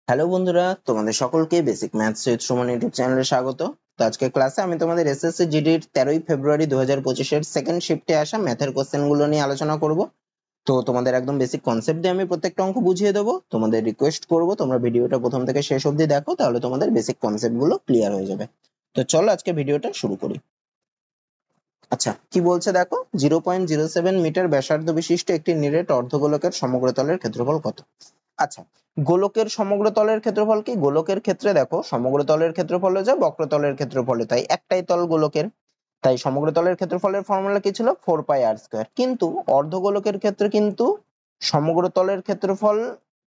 Hello বন্ধুরা, তোমাদের সকলকে basic maths with Suman YouTube চ্যানেলে স্বাগত। তো আজকে ক্লাসে আমি তোমাদের এসএসসি জিডির 13ই ফেব্রুয়ারি 2025 এর সেকেন্ড শিফটে আসা ম্যাথের কোশ্চেনগুলো নিয়ে আলোচনা করব। তো তোমাদের একদম বেসিক কনসেপ্ট দিয়ে আমি প্রত্যেকটা অঙ্ক বুঝিয়ে দেবো। তোমাদের রিকোয়েস্ট করব তোমরা ভিডিওটা প্রথম থেকে শেষ অবধি দেখো, তাহলে তোমাদের বেসিক কনসেপ্ট গুলো ক্লিয়ার হয়ে যাবে। তো চলো আজকে ভিডিওটা শুরু করি। আচ্ছা, কি বলছে দেখো, 0.07 মিটার ব্যাসার্ধ বিশিষ্ট একটি নিরেট অর্ধগোলকের সমগ্রতলের ক্ষেত্রফল কত? আচ্ছা, গোলকের সমগ্রতলের ক্ষেত্রফল কি? গোলকের ক্ষেত্রে দেখো, সমগ্রতলের ক্ষেত্রফল হয়ে যায় বক্রতলের ক্ষেত্রফলে, তাই একটাই তল গোলকের, তাই সমগ্রতলের ক্ষেত্রফলের ফর্মুলা কি ছিল? 4πr²। কিন্তু অর্ধগোলকের ক্ষেত্রে কিন্তু সমগ্রতলের ক্ষেত্রফল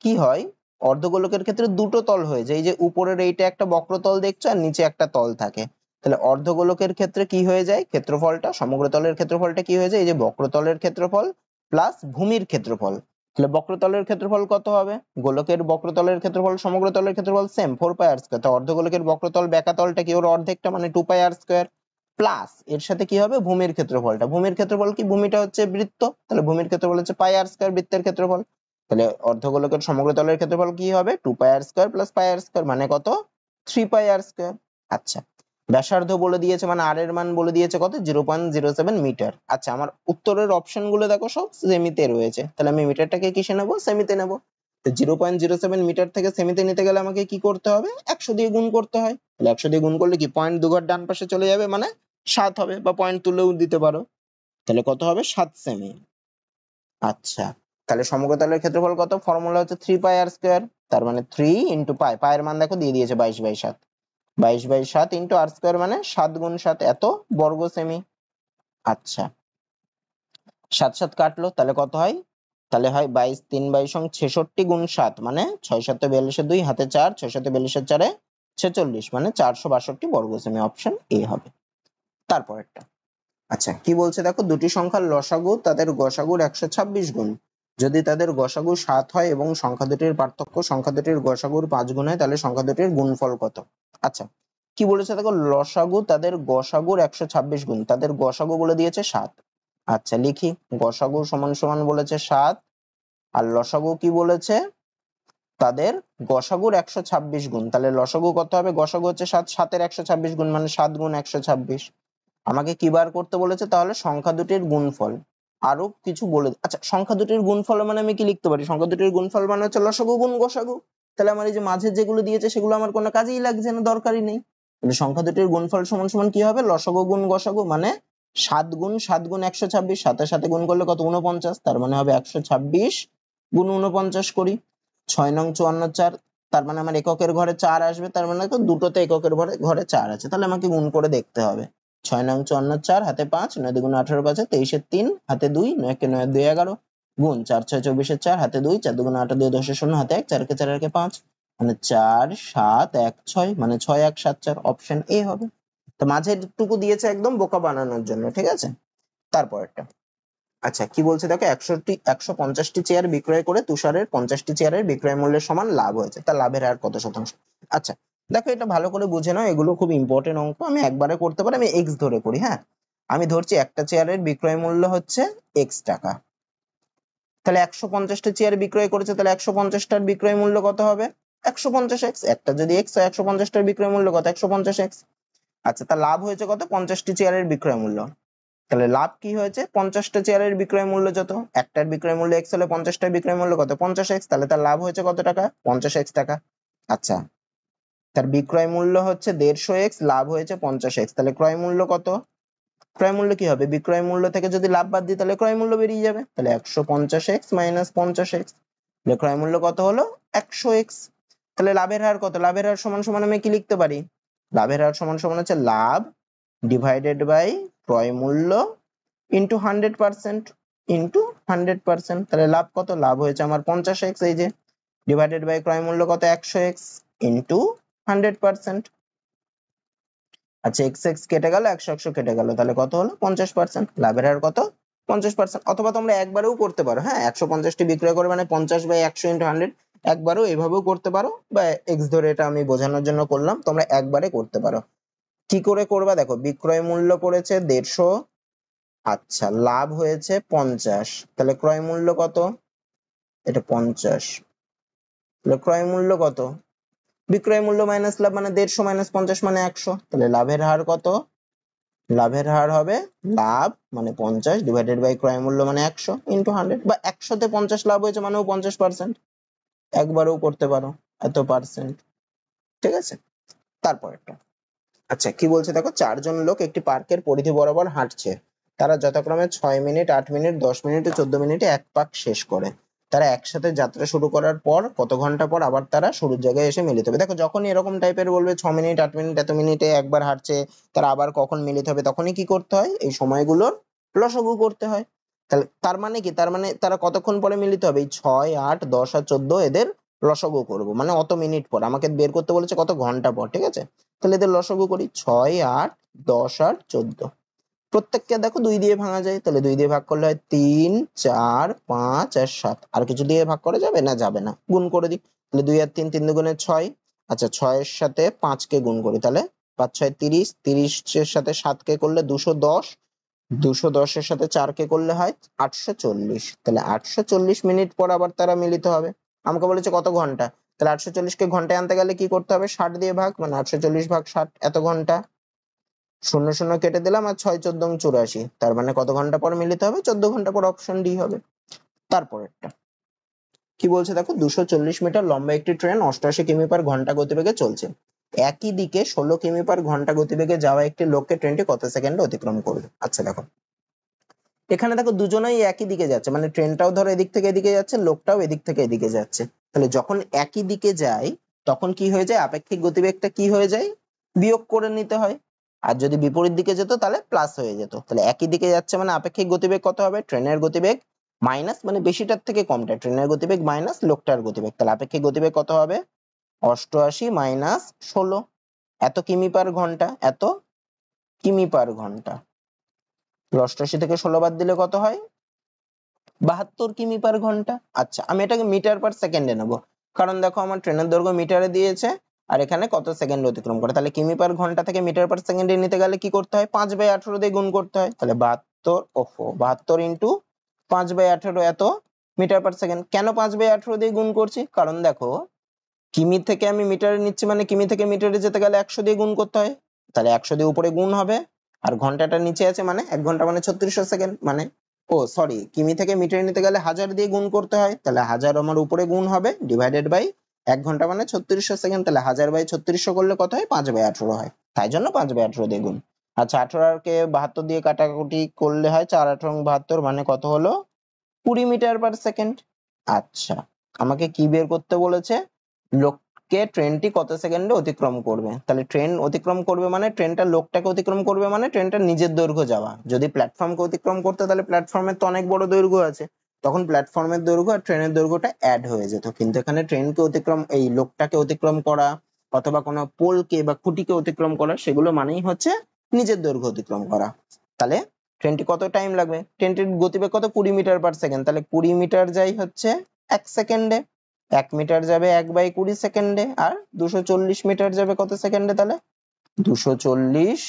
কি হয়, অর্ধগোলকের ক্ষেত্রে দুটো তল হয়ে যায়। এই যে উপরের এইটা একটা বক্রতল দেখছো আর নিচে একটা তল থাকে, তাহলে অর্ধগোলকের ক্ষেত্রে কি হয়ে যায় ক্ষেত্রফলটা, সমগ্রতলের ক্ষেত্রফলটা কি হয়ে যায়? এই যে বক্রতলের ক্ষেত্রফল প্লাস ভূমির ক্ষেত্রফল। তাহলে বক্রতলের ক্ষেত্রফল কত হবে? গোলকের বক্রতলের ক্ষেত্রফল সমগ্রতলের ক্ষেত্রফল সেম 4πr²। তো অর্ধগোলকের বক্রতল ব্যাকাতলটা কি ওর অর্ধেকটা, মানে 2πr², প্লাস এর সাথে কি হবে ভূমির ক্ষেত্রফলটা। ভূমির ক্ষেত্রফল কি? ভূমিটা হচ্ছে বৃত্ত, তাহলে ভূমির ক্ষেত্রফল হচ্ছে πr², বৃত্তের ক্ষেত্রফল। তাহলে অর্ধগোলকের সমগ্রতলের ক্ষেত্রফল কি হবে? 2πr² প্লাস πr², মানে কত? 3πr²। আচ্ছা, ব্যাসার্ধ বলে দিয়েছে, মানে আর এর মান বলে দিয়েছে কত? 0.07 মিটার। আচ্ছা, আমার উত্তরের অপশন গুলো দেখো সব সেমিতে রয়েছে, তাহলে আমি মিটারটাকে কিসে নেবো? সেমিতে নেবো। তো 0.07 মিটার থেকে সেমিতে নিতে গেলে আমাকে কি করতে হবে? 100 দিয়ে গুণ করতে হয়। তাহলে 100 দিয়ে গুণ করলে কি পয়েন্ট দুঘর ডান পাশে চলে যাবে, মানে 7 হবে, বা পয়েন্ট তুলেও দিতে পারো। তাহলে কত হবে? 7 সেমি। আচ্ছা, তাহলে সমগ্রতলের ক্ষেত্রফল কত? ফর্মুলা হচ্ছে 3πr²। তার মানে 3 ইন্টু পাই, পায়ের মান দেখো দিয়ে দিয়েছে 22/7, 22/7 ইন্টু r², মানে 7 গুণ 7 এত বর্গ সেমি। আচ্ছা, 7 7 কাটলো, তাহলে কত হয়? তাহলে হয় 22 3 22 66 গুণ 7, মানে 6 7 42 2 হাতে 4, 6 7 42 4 46, মানে 462 বর্গ সেমি। অপশন এ হবে। তারপরেরটা, আচ্ছা কি বলছে দেখো, দুটি সংখ্যার লসাগু তাদের গসাগুর 126 গুণ। যদি তাদের গসাগু 7 হয় এবং সংখ্যা দুটির পার্থক্য সংখ্যা দুটির গসাগুর 5 গুণ হয়, তাহলে সংখ্যা দুটির গুণফল কত? আচ্ছা, কি বলেছে দেখো, লসাগু তাদের গসাগুর 126 গুণ, তাদের গসাগু বলে দিয়েছে 7। আচ্ছা লিখি, গসাগু সমান সমান বলেছে 7, আর লসাগু কি বলেছে? তাদের গসাগুর 126 গুণ। তাহলে লসাগু কত হবে? গসাগু হচ্ছে 7, 7 এর 126 গুণ মানে 7 গুণ 126। আমাকে কি বার করতে বলেছে? তাহলে সংখ্যা দুটির গুণফল। আরো কিছু বলে, আচ্ছা সংখ্যা দুটির গুণফল মানে আমি কি লিখতে পারি? সংখ্যা দুটির গুণফল মানে হচ্ছে লসাগু গুণ গসাগু। তাহলে আমার এই যে মাঝে যেগুলো দিয়েছে সেগুলো আমার কোনো কাজেই লাগছে না, দরকারই নেই। তাহলে সংখ্যা দুটির গুণফল সমান সমান কি হবে? লসাগু গুণ গসাগু, মানে 7 গুণ 7 গুণ 126, সাথে সাথে গুণ করলে কত? 49, তার মানে হবে 126 গুণ 49 করি। 6 নং 54 4, তার মানে আমার এককের ঘরে 4 আসবে, তার মানে তো দুটোতে এককের ঘরে 4 আছে, তাহলে আমাকে গুণ করে দেখতে হবে। 6 নং 54 4 হাতে 5, 9 দুগুণ 18 5, 23 3 হাতে 2, 9 কে 9 2 11, গুণ 4 6 24 4 হাতে 2, 4 দুগুণ 8 2 10 0 হাতে 1, 4 কে 4 কে 5, মানে 4 7 1 6, মানে 6 1 7 4। অপশন এ হবে। তো মাঝের টুকু দিয়েছে একদম বোকা বানানোর জন্য, ঠিক আছে? তারপরেরটা, আচ্ছা কি বলছে দেখো, 150টি চেয়ার বিক্রয় করে তুষারের 50টি চেয়ারের বিক্রয় মূল্যের সমান লাভ হয়েছে, তার লাভের হার কত শতাংশ? আচ্ছা দেখো, এটা ভালো করে বুঝে নাও, এগুলো খুব ইম্পর্টেন্ট অঙ্ক। আমি একবারে করতে পারি, আমি এক্স ধরে করি। হ্যাঁ, আমি ধরছি একটা চেয়ারের বিক্রয় মূল্য হচ্ছে এক্স টাকা, তাহলে 150টা চেয়ার বিক্রয় করেছে, তাহলে 150টার বিক্রয় মূল্য কত হবে? 150x। একটা যদি এক্স হয়, 150টার বিক্রয় মূল্য কত? 150x। আচ্ছা, তার লাভ হয়েছে কত? 50টি চেয়ারের বিক্রয় মূল্য। তাহলে লাভ কি হয়েছে? 50টা চেয়ারের বিক্রয় মূল্য যত, একটার বিক্রয় মূল্য এক্স হলে 50টার বিক্রয় মূল্য কত? 50x, তাহলে তার লাভ হয়েছে কত টাকা? 50x টাকা। আচ্ছা, তার বিক্রয় মূল্য হচ্ছে 150x, লাভ হয়েছে 50x, তাহলে ক্রয় মূল্য কত? ক্রয় মূল্য কি হবে? বিক্রয় মূল্য থেকে যদি লাভ বাদ দিই তাহলে ক্রয় মূল্য বেরিয়ে যাবে, তাহলে 150x মাইনাস 50x, তাহলে ক্রয় মূল্য কত হলো? 100x। তাহলে লাভের হার কত? লাভের হার সমান সমান আমি কি লিখতে পারি? লাভের হার সমান সমান হচ্ছে লাভ ডিভাইডেড বাই ক্রয় মূল্য ইন্টু 100%, ইন্টু 100%। তাহলে লাভ কত? লাভ হয়েছে আমার 50x, এই যে ডিভাইডেড বাই ক্রয় মূল্য কত? 100x into 100%। আচ্ছা, x x কেটে গেল, 100 100 কেটে গেল, তাহলে কত হলো? 50%। লাভের হার কত? 50%। অথবা তোমরা একবারেও করতে পারো। হ্যাঁ, 150টি বিক্রয় করে মানে 50/100 ইন্টু 100, একবারও এভাবেও করতে পারো, বা x ধরে, এটা আমি বোঝানোর জন্য করলাম, তোমরা একবারে করতে পারো। কি করে করবা দেখো, বিক্রয় মূল্য করেছে 150, আচ্ছা লাভ হয়েছে 50, তাহলে ক্রয় মূল্য কত? এটা 50, তাহলে ক্রয় মূল্য কত? বিক্রয় মূল্য মাইনাস লাভ মানে 150 মাইনাস 50 মানে 100, তাহলে লাভের হার কত? লাভের হার হবে লাভ মানে 50 ডিভাইডেড বাই ক্রয় মূল্য মানে 100 ইনটু 100, বা 100 তে 50 লাভ হয়েছে মানেও 50%, একবারও করতে পারো এত পার্সেন্ট। ঠিক আছে, তারপরেরটা। আচ্ছা কি বলছে দেখো, 4 জন লোক একটি পার্কের পরিধি বরাবর হাঁটছে। তারা যথাক্রমে 6 মিনিট, 8 মিনিট, 10 মিনিট ও 14 মিনিটে এক পাক শেষ করে। তারা একসাথে যাত্রা শুরু করার পর কত ঘন্টা পর আবার তারা শুরুর জায়গায় এসে মিলিত হবে? দেখো যখনই এরকম টাইপের বলবে 6 মিনিট, 8 মিনিট, এত মিনিটে একবার হাঁটছে, তারা আবার কখন মিলিত হবে, তখনই কি করতে হয়? এই সময়গুলোর লসাগু করতে হয়। তাহলে তার মানে কি, তার মানে তারা কতক্ষণ পরে মিলিত হবে? এই 6, 8, 10 আর 14 এদের লসাগু করব, মানে অত মিনিট পর আমাকে বের করতে বলেছে কত ঘন্টা পর। ঠিক আছে, তাহলে এদের লসাগু করি, 6, 8, 10 আর 14। প্রত্যেককে দেখো 2 দিয়ে ভাঙা যায়, তাহলে 2 দিয়ে ভাগ করলে হয় 3, 4, 5 আর 7। আর কিছু দিয়ে ভাগ করা যাবে না? যাবে না, গুণ করে দিই। তাহলে 2 আর 3, 3 দুগুণে 6। আচ্ছা 6 এর সাথে 5 কে গুণ করি, তাহলে 5 6 30, 30 এর সাথে 7 কে করলে 210, 210 এর সাথে 4 কে করলে হয় 840। তাহলে 840 মিনিট পর আবার তারা মিলিত হবে। আমাকে বলেছে কত ঘন্টা, তাহলে 840 কে ঘন্টায় আনতে গেলে কি করতে হবে? 60 দিয়ে ভাগ, মানে 840 ভাগ 60 এত ঘন্টা। শূন্য শূন্য কেটে দিলাম, আর 6 14 84, তার মানে কত ঘন্টা পর মিলিত হবে? 14 ঘন্টা পর, অপশন ডি হবে। তারপরেরটা কি বলছে দেখো, 240 মিটার লম্বা একটি ট্রেন 88 কিমি পার ঘন্টা গতিবেগে চলছে। একই দিকে 16 কিমি পার ঘন্টা গতিবেগে যাওয়া একটি লোককে ট্রেনটি কত সেকেন্ডে অতিক্রম করবে? আচ্ছা দেখো এখানে দেখো দুজনেই একই দিকে যাচ্ছে, মানে ট্রেনটাও ধরো এদিক থেকে এদিকে যাচ্ছে, লোকটাও এদিক থেকে এদিকে যাচ্ছে। তাহলে যখন একই দিকে যায় তখন কি হয়ে যায়? আপেক্ষিক গতিবেগটা কি হয়ে যায়? বিয়োগ করে নিতে হয়। আর যদি বিপরীত দিকে যেত তাহলে প্লাস হয়ে যেত। তাহলে একই দিকে যাচ্ছে মানে আপেক্ষিক গতিবেগ কত হবে? ট্রেনের গতিবেগ মাইনাস, মানে বেশিটার থেকে কমটা, ট্রেনের গতিবেগ মাইনাস লোকটার গতিবেগ, তাহলে আপেক্ষিক গতিবেগ কত হবে? 88 মাইনাস 16, এত কিমি পার ঘন্টা, এত কিমি পার ঘন্টা। 88 থেকে 16 বাদ দিলে কত হয়? 72 কিমি পার ঘন্টা। আচ্ছা আমি এটাকে মিটার পার সেকেন্ডে নেবো, কারণ দেখো আমার ট্রেনের দৈর্ঘ্য মিটারে দিয়েছে আর এখানে কত সেকেন্ড অতিক্রম করে, তাহলে কিমি পার ঘন্টা থেকে মিটার পার সেকেন্ডে নিতে গেলে কি করতে হয়? 5/18 দিয়ে গুণ করতে হয়। তাহলে 72, ওফো 72 ইন্টু 5/18 এত মিটার পার সেকেন্ড। কেন 5/18 দিয়ে গুণ করছি? কারণ দেখো কিমি থেকে আমি মিটারে নিচ্ছি, মানে কিমি থেকে মিটারে যেতে গেলে 100 দিয়ে গুণ করতে হয়, তাহলে 100 দিয়ে উপরে গুণ হবে, আর ঘন্টাটা নিচে আছে, মানে 1 ঘন্টা মানে 3600 সেকেন্ড, মানে ও সরি, কিমি থেকে মিটারে নিতে গেলে 1000 দিয়ে গুণ করতে হয়, তাহলে 1000 আমার উপরে গুণ হবে ডিভাইডেড বাই 1 ঘন্টা মানে 3600 সেকেন্ড, তাহলে 1000 বাই 3600 করলে কত হয়? 5/18 হয়, তাই জন্য 5/18 দিয়ে গুণ। আচ্ছা 18 কে 72 দিয়ে কাটাকুটি করলে হয় 4 18 72, মানে কত হলো? 20 মিটার পার সেকেন্ড। আচ্ছা আমাকে কি বের করতে বলেছে? লোককে ট্রেনটি কত সেকেন্ডে অতিক্রম করবে। তাহলে ট্রেন অতিক্রম করবে মানে ট্রেনটা লোকটাকে অতিক্রম করবে, মানে ট্রেনটা নিজের দৈর্ঘ্য যাওয়া। যদি প্ল্যাটফর্মকে অতিক্রম করতে তাহলে প্ল্যাটফর্মের তো অনেক বড় দৈর্ঘ্য আছে, তখন প্ল্যাটফর্মের দৈর্ঘ্য আর ট্রেনের দৈর্ঘ্যটা অ্যাড হয়ে যেত, কিন্তু এখানে ট্রেনকে অতিক্রম, এই লোকটাকে অতিক্রম করা অথবা কোনো পোলকে বা খুঁটিকে অতিক্রম করা, সেগুলো মানেই হচ্ছে নিজের দৈর্ঘ্য অতিক্রম করা। তাহলে ট্রেনটি কত টাইম লাগবে? ট্রেনটির গতিবেগ কত? 20 মিটার পার সেকেন্ড, তাহলে 20 মিটার যাই হচ্ছে 1 সেকেন্ডে, 1 মিটার যাবে 1/20 সেকেন্ডে, আর 240 মিটার যাবে কত সেকেন্ডে? তাহলে 240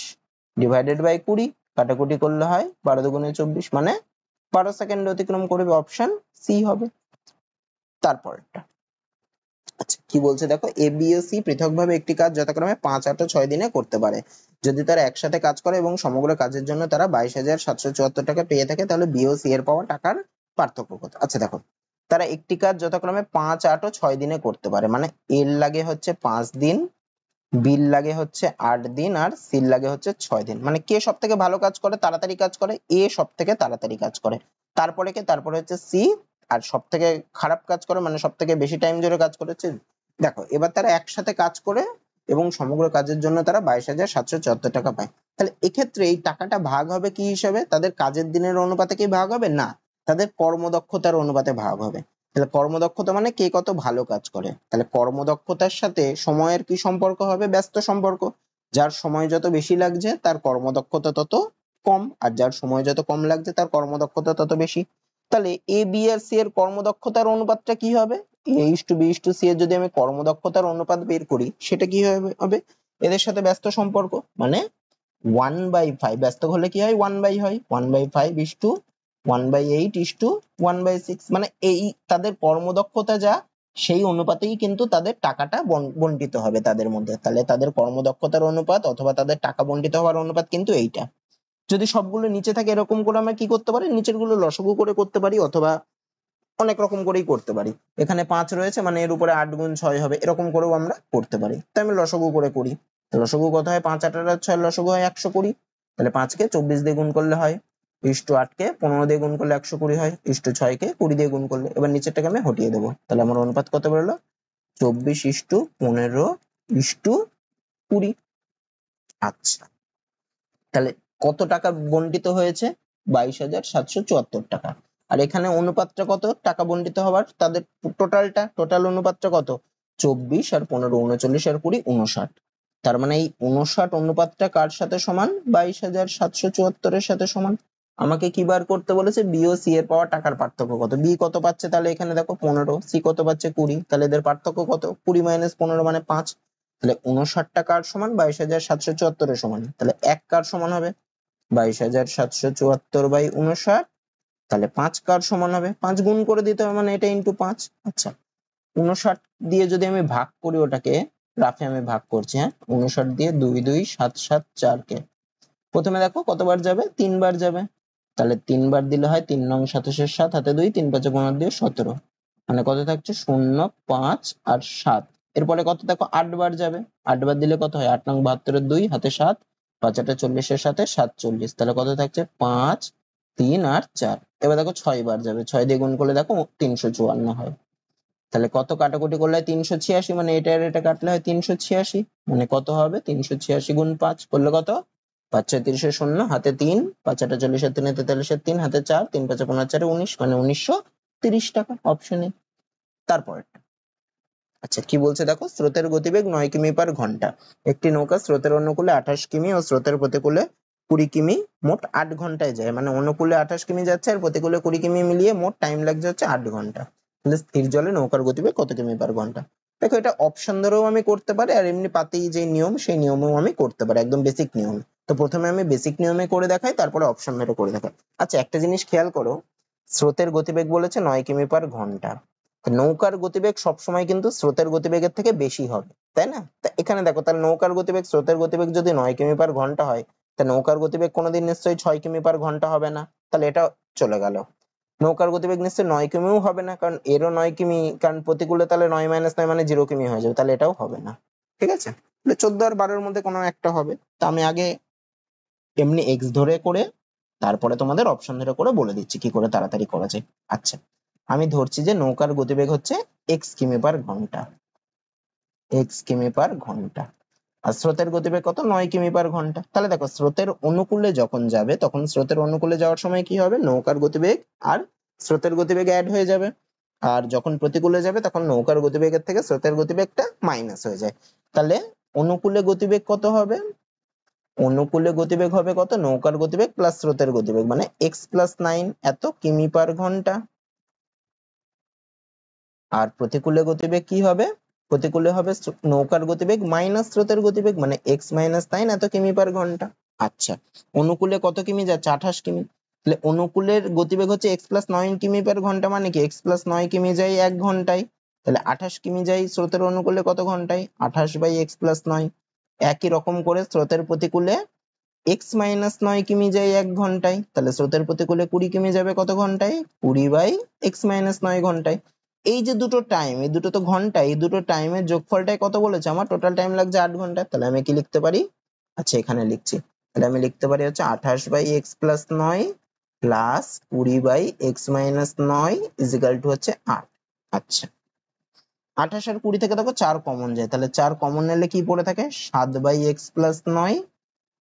ডিভাইডেড বাই 20, কাটাকুটি করলে হয় 12 দুগুণে 24, মানে 12 সেকেন্ডে অতিক্রম করবে, অপশন সি হবে। তারপরটা আচ্ছা কি বলছে দেখো, এ বি ও সি পৃথকভাবে একটি কাজ যথাক্রমে 5, 8 ও 6 দিনে করতে পারে। যদি তারা একসাথে কাজ করে এবং সমগ্র কাজের জন্য তারা 22,774 টাকা পেয়ে থাকে, তাহলে বি ও সি এর পাওয়া টাকার পার্থক্য কত? আচ্ছা দেখো তারা একটি কাজ যথাক্রমে 5, 8 ও 6 দিনে করতে পারে, মানে এর লাগে হচ্ছে 5 দিন, বিল লাগে হচ্ছে 8 দিন, আর সিল লাগে হচ্ছে 6 দিন। মানে কে সব থেকে ভালো কাজ করে, তাড়াতাড়ি কাজ করে? এ সব থেকে তাড়াতাড়ি কাজ করে, তারপরে কে? তারপরে হচ্ছে সি, আর সব থেকে খারাপ কাজ করে মানে সব থেকে বেশি টাইম ধরে কাজ করেছে। দেখো এবার তারা একসাথে কাজ করে এবং সমগ্র কাজের জন্য তারা 22,774 টাকা পায়। তাহলে এক্ষেত্রে এই টাকাটা ভাগ হবে কি হিসাবে? তাদের কাজের দিনের অনুপাতে কি ভাগ হবে? না, তাদের কর্মদক্ষতার অনুপাতে ভাগ হবে। তাহলে কর্মদক্ষতা মানে কে কত ভালো কাজ করে, তাহলে কর্মদক্ষতার সাথে সময়ের কি সম্পর্ক হবে? ব্যস্ত সম্পর্ক। যার সময় যত বেশি লাগছে তার কর্মদক্ষতা তত কম, আর যার সময় যত কম লাগছে তার কর্মদক্ষতা তত বেশি। তাহলে এ বি আর সি এর কর্মদক্ষতার অনুপাতটা কি হবে? A/B/C এর যদি আমি কর্মদক্ষতার অনুপাত বের করি, সেটা কি হবে? এদের সাথে ব্যস্ত সম্পর্ক, মানে 1/5, ব্যস্ত হলে কি হয়? 1/5 1/8 1/6, মানে এই তাদের কর্মদক্ষতা যা সেই অনুপাতেই কিন্তু তাদের টাকাটা বন্টিত হবে তাদের মধ্যে। তাহলে তাদের কর্মদক্ষতার অনুপাত অথবা তাদের টাকা বন্টিত হওয়ার অনুপাত কিন্তু এইটা। যদি সবগুলো নিচে থাকে এরকম করে আমরা কি করতে পারি, নিচের গুলো লসাগু করে করতে পারি অথবা অনেক রকম করেই করতে পারি। এখানে 5 রয়েছে মানে এর উপরে 8 গুণ 6 হবে, এরকম করেও আমরা করতে পারি। তাই আমি লসাগু করে করি। লসাগু কত হয়, 5 8 আর 6 লসাগু হয় 120। তাহলে 5 কে 24 দিয়ে গুণ করলে হয়, ইস্টু 8 কে 15 দিয়ে গুণ করলে 120 হয়, ইস্টু 6 কে 20 দিয়ে গুণ করলে। এবার নিচেরটাকে আমি হটিয়ে দেবো। তাহলে আমার অনুপাত কত বেরোলো, 24:15:20। আচ্ছা, তাহলে কত টাকা বন্টিত হয়েছে, 22,774 টাকা। আর এখানে অনুপাতটা কত টাকা বন্টিত হওয়ার, তাদের টোটাল অনুপাতটা কত, 24 আর 15 39 আর 20 59। তার মানে এই 59 অনুপাতটা কার সাথে সমান, 22,774 এর সাথে সমান। আমাকে কি বার করতে বলেছে, বি ও সি এর পাওয়া টাকার পার্থক্য কত। বি কত পাচ্ছে, তাহলে এখানে দেখো 15, সি কত পাচ্ছে 20, তাহলে এদের পার্থক্য কত, 20 - 15 মানে 5। তাহলে 59টা কার সমান, 22,774 এর সমান। তাহলে 1 কার সমান হবে, 22,774/59। তাহলে 5 কার সমান হবে, 5 গুণ করে দিতে হবে মানে এটা ইন্টু 5। আচ্ছা, 59 দিয়ে যদি আমি ভাগ করি, ওটাকে রাফে আমি ভাগ করছি, হ্যাঁ, 59 দিয়ে 2 2 7 7 4 কে প্রথমে দেখো কতবার যাবে, 3 বার যাবে। তাহলে 3 বার দিলে হয় 3 নং 27 7 হাতে 2, 3 5 15 দিয়ে 17, মানে কত থাকছে 0 5 আর 7। এরপরে কত দেখো 8 বার যাবে, 8 বার দিলে কত হয়, 8 নং 72 2 হাতে 7, 5 8 40 এর সাথে 47, তাহলে কত থাকছে 5 3 আর 4। এবার দেখো 6 বার যাবে, 6 দিয়ে গুণ করলে দেখো 354 হয়। তাহলে কত কাটাকুটি করলে 386, মানে এটা আর এটা কাটলে হয় 386, মানে কত হবে 386 গুণ 5 করলে কত, 5 6 30 শূন্য, হাতে 3, 5 8 40 আর 3 43 3, হাতে 4, 3 5 15 4 19, মানে 1930 টাকা অপশনে। তারপর আচ্ছা কি বলছে দেখো, স্রোতের গতিবেগ 9 কিমি পার ঘন্টা। একটি নৌকা স্রোতের অনুকূলে 28 কিমি ও স্রোতের প্রতিকূলে 20 কিমি, মোট 8 ঘন্টায় যায়। মানে অনুকূলে 28 কিমি যাচ্ছে আর প্রতিকূলে 20 কিমি মিলিয়ে মোট টাইম লাগছে হচ্ছে 8 ঘন্টা। তাহলে স্থির জলে নৌকার গতিবেগ কত কিমি পার ঘন্টা। দেখো এটা অপশন ধরেও আমি করতে পারি, আর এমনি পাতেই যে নিয়ম সেই নিয়মেও আমি করতে পারি, একদম বেসিক নিয়ম। তো প্রথমে আমি বেসিক নিয়মে করে দেখাই, তারপরে অপশন ধরে করে দেখাই। আচ্ছা একটা জিনিস খেয়াল করো, স্রোতের গতিবেগ বলেছে 9 কিমি পার ঘন্টা। নৌকার গতিবেগ সবসময় কিন্তু স্রোতের গতিবেগের থেকে বেশি হবে, তাই না? তা এখানে দেখো, তাহলে নৌকার গতিবেগ স্রোতের গতিবেগ যদি 9 কিমি পার ঘন্টা হয়, তা নৌকার গতিবেগ কোনোদিন নিশ্চয়ই 6 কিমি পার ঘন্টা হবে না। তাহলে এটা চলে গেল। নৌকার গতিবেগ নিশ্চয়ই 9 কিমিও হবে না, কারণ এরও 9 কিমি, কারণ প্রতিকূলে তাহলে 9 - 9 মানে 0 কিমি হয়ে যাবে, তাহলে এটাও হবে না। ঠিক আছে, তাহলে 14 আর 12 এর মধ্যে কোনো একটা হবে। তা আমি আগে এমনি এক্স ধরে করে তারপরে তোমাদের অপশন ধরে করে বলে দিচ্ছি কি করে তাড়াতাড়ি করা যায়। আচ্ছা, আমি ধরছি যে নৌকার গতিবেগ হচ্ছে এক্স কিমি পার ঘন্টা, এক্স কিমি পার ঘন্টা, আর স্রোতের গতিবেগ কত, 9 কিমি পার ঘন্টা। তাহলে দেখো স্রোতের অনুকূলে যখন যাবে, তখন স্রোতের অনুকূলে যাওয়ার সময় কি হবে, নৌকার গতিবেগ আর স্রোতের গতিবেগ অ্যাড হয়ে যাবে। আর যখন প্রতিকূলে যাবে তখন নৌকার গতিবেগের থেকে স্রোতের গতিবেগটা মাইনাস হয়ে যায়। তাহলে অনুকূলে গতিবেগ কত হবে, অনুকূলে গতিবেগ হবে কত, নৌকার গতিবেগ প্লাস স্রোতের গতিবেগ, মানে এক্স প্লাস 9 এত কিমি পার ঘন্টা। আর প্রতিকূলে গতিবেগ কি হবে, প্রতিকূলে হবে নৌকার গতিবেগ মাইনাস স্রোতের গতিবেগ, মানে এক্স মাইনাস 9 এত কিমি পার ঘন্টা। আচ্ছা, অনুকূলে কত কিমি যাচ্ছে, 28 কিমি। তাহলে অনুকূলের গতিবেগ হচ্ছে এক্স প্লাস 9 কিমি পার ঘন্টা, মানে কি এক্স প্লাস 9 কিমি যায় 1 ঘন্টায়। তাহলে 28 কিমি যায় স্রোতের অনুকূলে কত ঘন্টায়, 28/x+9। একই রকম করে স্রোতের প্রতিকূলে এক্স মাইনাস 9 কিমি যায় 1 ঘন্টায়, তাহলে স্রোতের প্রতিকূলে 20 কিমি যাবে কত ঘন্টায়, 20/x-9 ঘন্টায়। এই যে দুটো টাইম, এই দুটো তো ঘন্টা, এই দুটো টাইমের যোগফলটাই কত বলেছে, আমার টোটাল টাইম লাগছে 8 ঘন্টা। তাহলে আমি কি লিখতে পারি, আচ্ছা এখানে লিখছি, তাহলে আমি লিখতে পারি হচ্ছে 28/x+9 plus 20/x-9 is equal two হচ্ছে 8। আচ্ছা, 28 আর 20 থেকে দেখো 4 কমন যায়, তাহলে 4 কমন নিলে কি পড়ে থাকে, 7/x+9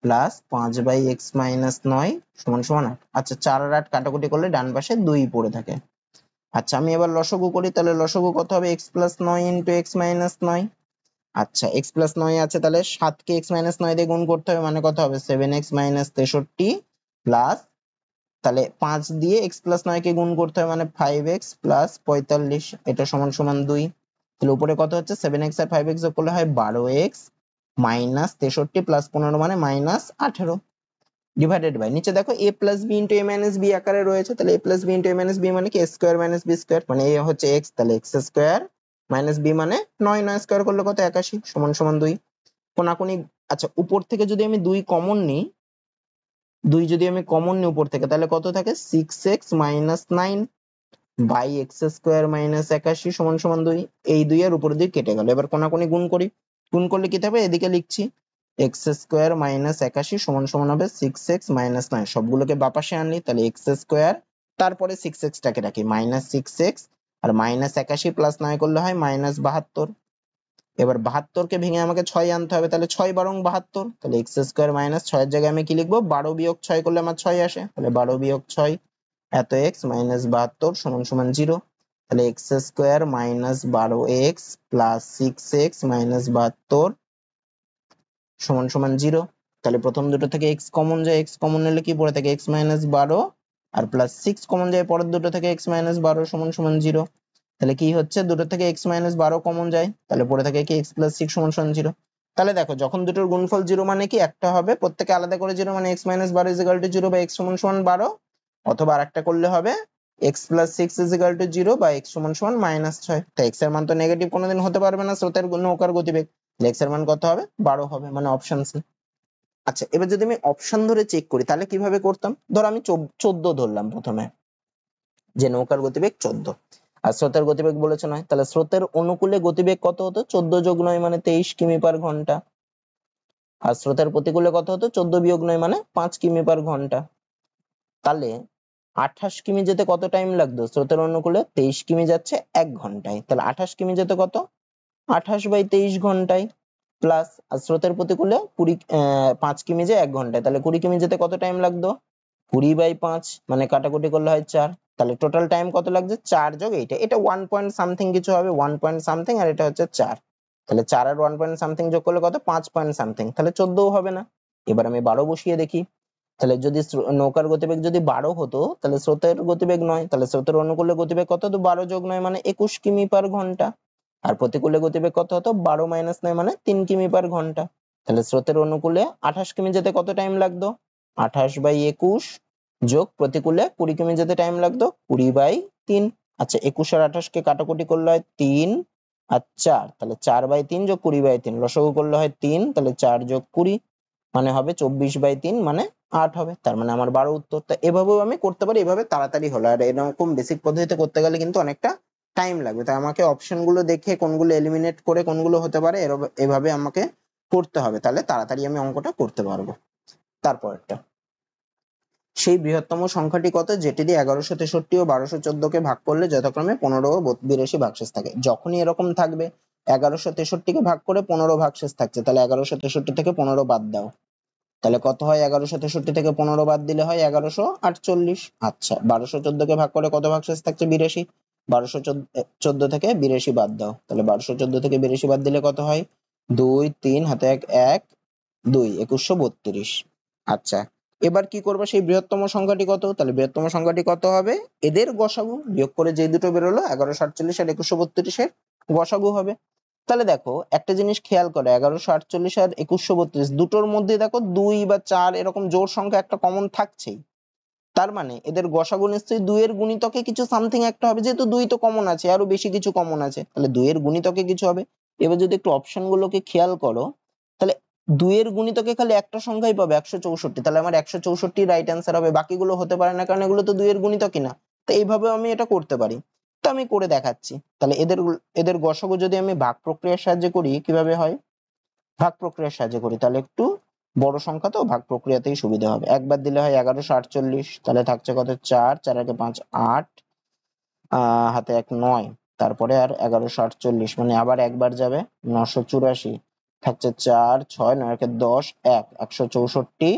প্লাস 5/x-9 সমান সমান 8। আচ্ছা 4 আর 8 কাটাকুটি করলে ডান পাশে 2 পড়ে থাকে। আচ্ছা আমি এবার লসাগু করি, তাহলে লসাগু কত হবে, x+9 ইন্টু x-9। আচ্ছা x+9 আছে, তাহলে 7 কে x-9 দিয়ে গুণ করতে হবে, মানে কত হবে 7x - 63 প্লাস, তাহলে 5 দিয়ে x+9 কে গুণ করতে হবে, মানে 5x প্লাস 45, এটা সমান সমান 2। তাহলে উপরে কত হচ্ছে, 7x আর 5x যোগ করলে হয় 12x মাইনাস 63 প্লাস 15 মানে মাইনাস 18 ডিভাইডেড বাই, নিচে দেখো a plus B into a minus B আকারে রয়েছে। তাহলে a plus B into a minus B মানে কি a square minus B square, মানে a হচ্ছে x, তাহলে x স্কোয়ার মাইনাস বি মানে 9, 9 স্কয়ার করলে কত 81 সমান সমান 2। কোনাকুনি, আচ্ছা উপর থেকে যদি আমি 2 কমন নিই, 2 যদি আমি কমন নিই উপর থেকে, তাহলে কত থাকে 6x - 9 by x square minus 81 সমান সমান 2। এই 2 এর উপর দিয়ে কেটে গেল। এবার কোনাকুনি গুণ করি, গুণ করলে কি হবে, এদিকে লিখছি এক্স স্কয়ার মাইনাস 81 সমান সমান হবে 6x - 9। সবগুলোকে বাপাশে আনলি, তাহলে এক্স স্কয়ার, তারপরে 6x টাকে রাখি মাইনাস 6x, আর মাইনাস 81 প্লাস 9 করলে হয় মাইনাস 72। এবার 72 কে ভেঙে আমাকে 6 আনতে হবে, তাহলে 6 বারং 72, তাহলে এক্স স্কয়ার মাইনাস 6 এর জায়গায় আমি কি লিখবো, 12 বিয়োগ 6 করলে আমার 6 আসে, তাহলে 12 বিয়োগ 6 এত এক্স মাইনাস 72 সমান সমান 0। তাহলে x square minus 12x plus 6x minus 72 সমান সমান 0। তাহলে প্রথম দুটো থেকে x কমন যায়, x কমন নিলে কি পড়ে থাকে x মাইনাস 12, আর প্লাস 6 কমন যায় পরের দুটো থেকে x মাইনাস 12 সমান সমান 0। তাহলে কি হচ্ছে, দুটো থেকে x মাইনাস 12 কমন যায়, তাহলে পড়ে থাকে কি x প্লাস 6 সমান সমান 0। তাহলে দেখো যখন দুটোর গুণফল 0 মানে কি একটা হবে, প্রত্যেকে আলাদা করে 0 মানে x minus 12 is equal to 0 বা x সমান সমান 12, অথবা আরেকটা করলে হবে x plus 6 is equal to 0 বা x সমান সমান মাইনাস 6। তাই x এর মান তো নেগেটিভ কোনোদিন হতে পারবে না স্রোতের নৌকার গতিবেগ, x এর মান কত হবে 12 হবে, মানে অপশন সি। আচ্ছা এবার যদি আমি অপশন ধরে চেক করি তাহলে কিভাবে করতাম, ধর আমি 14 ধরলাম প্রথমে, যে নৌকার গতিবেগ 14, আর স্রোতের গতিবেগ বলেছে 9, তাহলে স্রোতের অনুকূলে গতিবেগ কত হতো, 14 যোগ 9 মানে 23 কিমি পার ঘন্টা, আর স্রোতের প্রতিকূলে কত হতো, 14 বিয়োগ 9 মানে 5 কিমি পার ঘন্টা। তাহলে 28 কিমি যেতে কত টাইম লাগতো, স্রোতের অনুকূলে 23 কিমি যাচ্ছে 1 ঘন্টায়, তাহলে 28 কিমি যেতে কত, 28 বাই 23 ঘন্টায়, প্লাস আর স্রোতের প্রতিকূলে 5 কিমি যে 1 ঘন্টায়, তাহলে 20 কিমি যেতে কত টাইম লাগতো, 20 বাই 5 মানে কাটাকুটি করলে হয় 4। তাহলে টোটাল টাইম কত লাগছে, 4 যোগ এইটা, এটা 1 পয়েন্ট সামথিং কিছু হবে, 1 পয়েন্ট সামথিং, আর এটা হচ্ছে 4, তাহলে 4 আর 1 পয়েন্ট সামথিং যোগ করলে কত 5 পয়েন্ট সামথিং, তাহলে 14 হবে না। এবার আমি 12 বসিয়ে দেখি, তাহলে যদি নৌকার গতিবেগ যদি 12 হতো, তাহলে স্রোতের গতিবেগ 9, তাহলে স্রোতের অনুকূলে গতিবেগ কত হতো, 12 যোগ 9 মানে 21 কিমি পার ঘন্টা, আর প্রতিকূলে গতিবেগ কত হতো, 12 মাইনাস 9 মানে 3 কিমি পার ঘন্টা। তাহলে স্রোতের অনুকূলে 28 কিমি যেতে কত টাইম লাগতো, 28 বাই 21 যোগ প্রতিকূলে 20 কিমি যেতে টাইম লাগতো 20 বাই 3। আচ্ছা 21 আর 28 কে কাটাকুটি করলে হয় 3 আর 4, তাহলে 4 বাই 3 যোগ 20 বাই 3, লসাগু করলে হয় 3, তাহলে 4 যোগ 20 মানে হবে 24 বাই 3 মানে 8 হবে, তার মানে আমার 12 উত্তর। তা এভাবেও আমি করতে পারি, এভাবে তাড়াতাড়ি হলো, আর এরকম বেসিক পদ্ধতিতে করতে গেলে কিন্তু অনেকটা টাইম লাগবে, তাই আমাকে অপশন গুলো দেখে কোনগুলো এলিমিনেট করে কোনগুলো হতে পারে এভাবে আমাকে করতে হবে, তাহলে তাড়াতাড়ি আমি অঙ্কটা করতে পারবো। তারপরটা, সেই বৃহত্তম সংখ্যাটি কত যেটি দিয়ে 1163 ও 1214 কে ভাগ করলে যথাক্রমে 15 ও 82 ভাগশেষ থাকে। যখনই এরকম থাকবে 1163 কে ভাগ করে 15 ভাগশেষ থাকছে, তাহলে 1163 থেকে 15 বাদ দাও, তাহলে কত হয়, 1163 থেকে 15 বাদ দিলে হয় 1148। আচ্ছা 1214 কে ভাগ করে কত ভাগশেষ থাকছে 82, 1214 থেকে 82 বাদ দাও, তাহলে 1214 থেকে 82 বাদ দিলে কত হয়, 2 3 হাতে 1 1 2 2132। আচ্ছা এবার কি করবো, সেই বৃহত্তম সংখ্যাটি কত, তাহলে বৃহত্তম সংখ্যাটি কত হবে, এদের গসাগু বিয়োগ করে যে দুটো বেরোলো 1148 আর 2132 এর গসাগু হবে। তাহলে দেখো একটা জিনিস খেয়াল করো, 1148 আর 2132 দুটোর মধ্যে দেখো 2 বা 4 এরকম জোড় সংখ্যা একটা কমন থাকছেই, তার মানে এদের গসাগু নিশ্চয়ই 2 এর গুণিতকে কিছু সামথিং একটা হবে, যেহেতু 2 তো কমন আছে, আরো বেশি কিছু কমন আছে, তাহলে 2 এর গুণিতকে কিছু হবে। এবার যদি একটু অপশন গুলোকে খেয়াল করো, তাহলে 2 এর গুণিতকে খালি একটা সংখ্যাই পাবে 164, তাহলে আমার 164 রাইট অ্যান্সার হবে, বাকিগুলো হতে পারে না কারণ এগুলো তো 2 এর গুণিতকই না। তো এইভাবে আমি এটা করতে পারি, তো আমি করে দেখাচ্ছি। তাহলে এদের এদের গসাগু যদি আমি ভাগ প্রক্রিয়ার সাহায্যে করি, কিভাবে হয়, ভাগ প্রক্রিয়ার সাহায্যে করি, তাহলে একটু বড় সংখ্যা তো ভাগ প্রক্রিয়াতেই সুবিধা হবে। একবার দিলে হয় 1148, তাহলে থাকছে কত 4, 4 একে 5 8, হাতে 1 9, তারপরে আর 1148 মানে আবার একবার যাবে 984, থাকছে 4 6 9 একে 10 1 164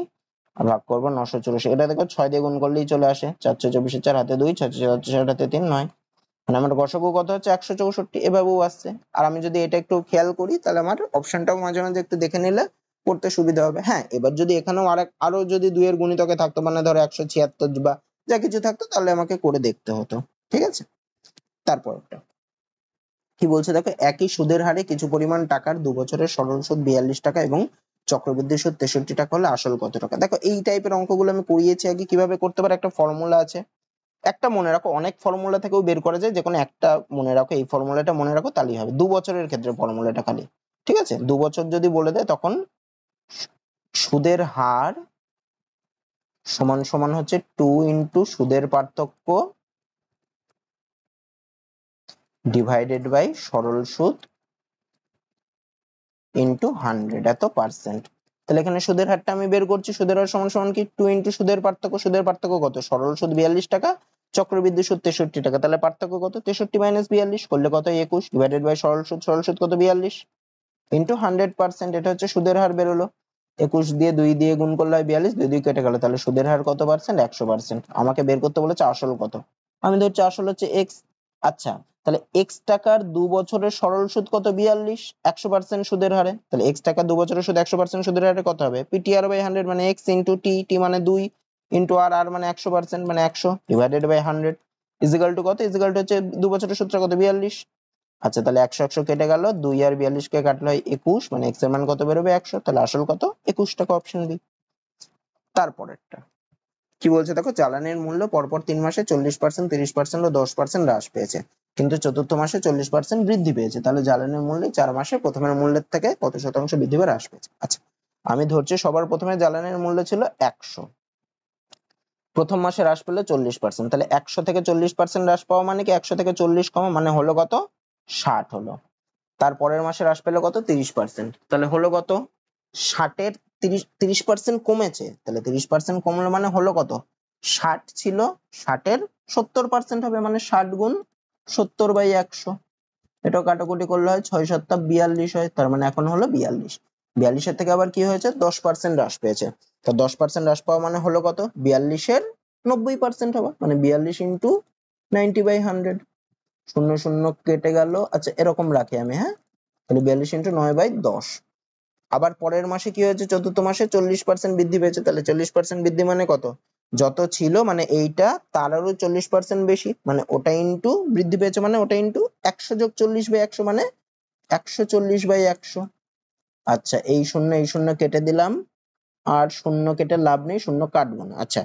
আর ভাগ করবো 984, এটা দেখো 6 দিয়ে গুণ করলেই চলে আসে, 4 6 24 4 হাতে 2 6 6 4 হাতে 3 9, মানে আমার গসাগু কত হচ্ছে 164, এভাবেও আসছে। আর আমি যদি এটা একটু খেয়াল করি তাহলে আমার অপশনটাও মাঝে মাঝে একটু দেখে নিলে করতে সুবিধা হবে। হ্যাঁ এবার যদি এখানেও আরো যদি 2 এর গুণিতকে থাকতো, মানে ধরো 176 বা যা কিছু থাকতো, তাহলে আমাকে করে দেখতে হতো, ঠিক আছে। তারপরটা কি বলছে দেখো, একই সুদের হারে কিছু পরিমাণ টাকার 2 বছরের সরল সুদ 42 টাকা এবং চক্রবৃদ্ধি সুদ 63 টাকা হলে আসল কত টাকা। দেখো এই টাইপের অঙ্কগুলো আমি করিয়েছি আগে, কিভাবে করতে পারে একটা ফর্মুলা আছে, একটা মনে রাখো, অনেক ফর্মুলা থেকেও বের করা যায়, যে কোনো একটা মনে রাখো, এই ফর্মুলাটা মনে রাখো, তাহলেই হবে। 2 বছরের ক্ষেত্রে ফর্মুলাটা খালি, ঠিক আছে? 2 বছর যদি বলে দেয় তখন সুদের হার সমান সমান হচ্ছে 2 ইন্টু সুদের পার্থক্য ডিভাইডেড বাই সরল সুদ ইন্টু 100 এত পার্সেন্ট। তাহলে এখানে সুদের হারটা আমি বের করছি, সুদের হার সমান সমান কি 2 ইন্টু সুদের পার্থক্য, সুদের পার্থক্য কত? সরল সুদ 42 টাকা, চক্রবৃদ্ধি সুদ 63 টাকা, তাহলে পার্থক্য কত? 63 মাইনাস 42 করলে কত? 21 ডিভাইডেড বাই সরল সুদ, সরল সুদ কত? 42 ইন্টু 100%, এটা হচ্ছে সুদের হার বেরোলো। 21 দিয়ে 2 দিয়ে গুণ করলে হয় 42, 2 2 কেটে গেল, তাহলে সুদের হার কত পার্সেন্ট? 100%। আমাকে বের করতে বলেছে আসল কত, আমি ধরছি আসল হচ্ছে এক্স। আচ্ছা, তাহলে এক্স টাকার 2 বছরের সরল সুদ কত? 42, 100% সুদের হারে। তাহলে এক্স টাকার 2 বছরের সুদ 100% সুদের হারে কত হবে? পিটিআর বাই 100 মানে এক্স ইন্টু টি, টি মানে 2 ইন্টু আর, আর মানে 100% মানে 100 ডিভাইডেড বাই 100 ইজিক্যাল টু কত? ইজিক্যাল টু হচ্ছে 2 বছরের সুদটা কত? 42। আচ্ছা, তাহলে 100 100 কেটে গেল, 2 আর 42 কে কাটলে হয় 21, মানে এক্স এর মান কত বেরোবে? 100। তাহলে আসল কত? 21 টাকা, অপশন বি। তারপরেরটা কি বলছে দেখো, জ্বালানির মূল্য পরপর 3 মাসে 40%, 30% ও 10% হ্রাস পেয়েছে, কিন্তু চতুর্থ মাসে 40% বৃদ্ধি পেয়েছে। তাহলে জ্বালানির মূল্যে 4 মাসে প্রথমের মূল্যের থেকে কত শতাংশ বৃদ্ধি বা হ্রাস পেয়েছে? আচ্ছা, আমি ধরছি সবার প্রথমে জ্বালানির মূল্য ছিল 100, প্রথম মাসে হ্রাস পেলো 40%, তাহলে 100 থেকে 40% হ্রাস পাওয়া মানে কি 100 থেকে 40 কমা মানে হলো কত? 60 হলো। তারপরের মাসে হ্রাস পেলো কত? 30%, তাহলে হলো কত? 60-এর 30% কমেছে, তাহলে 30% কমলো মানে হলো কত? 60 ছিল, 60-এর 70% হবে, মানে 60 গুণ 70 বাই 100। এটাও কাটাকুটি করলে হয় 6 7 42 হয়, তার মানে এখন হলো 42। 42-এর থেকে আবার কি হয়েছে? 10% হ্রাস পেয়েছে, তো 10% হ্রাস পাওয়া মানে হলো কত? 42-এর 90% হবে, মানে 42 ইন্টু 90 বাই 100। শূন্য শূন্য কেটে গেল। আচ্ছা, এরকম রাখি আমি, হ্যাঁ, তাহলে 42 ইন্টু 9/10। আবার পরের মাসে কি হয়েছে? চতুর্থ মাসে 40% বৃদ্ধি পেয়েছে, তাহলে 40% বৃদ্ধি মানে কত? যত ছিল মানে এইটা তার আরো 40% বেশি, মানে ওটা ইন্টু বৃদ্ধি পেয়েছে মানে ওটা ইন্টু 100 যোগ 40/100 মানে 140/100। আচ্ছা, এই শূন্য কেটে দিলাম, আর শূন্য কেটে লাভ নেই, শূন্য কাটবো না। আচ্ছা,